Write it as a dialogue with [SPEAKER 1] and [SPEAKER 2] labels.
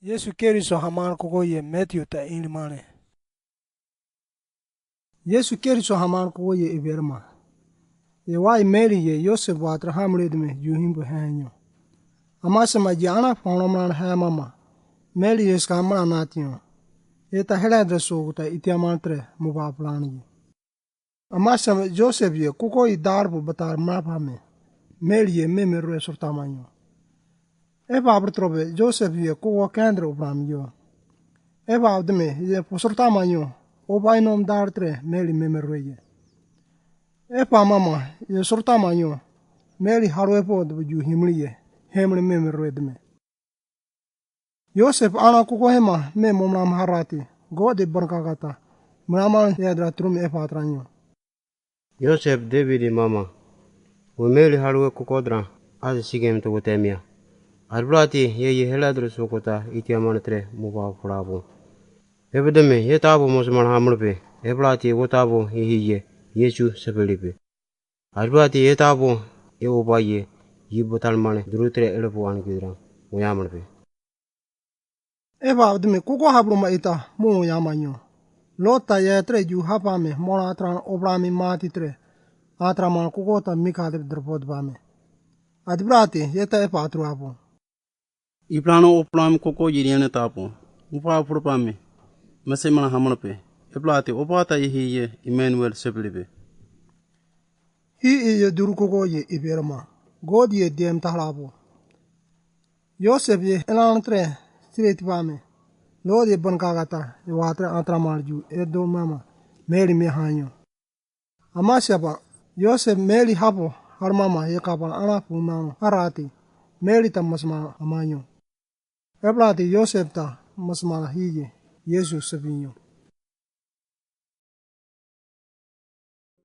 [SPEAKER 1] Yesu Keriso haman kogo ye Matthew ta inlimane. Yesu Keriso haman kogo ye iberma. Ye wai Mary ye Yosef watra hamredme juhimbo hanyo. Amasama jana fonomran hamama. Mary ye skamra natio. Eta heladre soguta itiamantre mubaplani. Amasama Joseph ye kogo I darbo batar mapame. Mary ye meme resortamanyo. Eva abrotrobe Joseph ye kogo kendre upramyo. Eva abdeme ye posortamanyo. Obainom dartre Mary memerweye. Eva mama ye sortamanyo. Mary harwepo dbuju himliye. Hemle memerwedme. Joseph ana kogo hema me momram harati. Gode barkagata. Mraman yadra trum Eva atranyo.
[SPEAKER 2] Joseph David mama. Mary harwe kokodra. Az sigem to gotemia. Albrati ye heladru sokota itiamantre muba furabo. Ebedeme ye tabo mosman hamurpe. Eblati wotabo hiye Yesu sepelipe. Albrati ye tabo ye obaye yibotalmane drutre elpo angidra. Moyamarpe.
[SPEAKER 1] Eva abdeme kogo habruma ita mo yamanyo. Lota yetre ju hapame mona atran obrami matitre. Atraman kogota mikade drbodbame. Adbrati yeta epa atruapo.
[SPEAKER 3] Iplano oplam koko yiriane tapo. Upa purpame. Masemana hamanpe. Eplate opata ye Emmanuel sepelipe.
[SPEAKER 1] Hi ye durukogo ye iberma. God ye dem tahlapo. Yosef ye elantre siretipame. Lord ye bankagata ye watre atramarju edo mama Mary me hanyo. Amasyaba Yosef Mary hapo harmama ye kapal anapu mama harati. Mary ta masma amanyo. Eplate Yosef ta masma hiye Yesu sepinyo.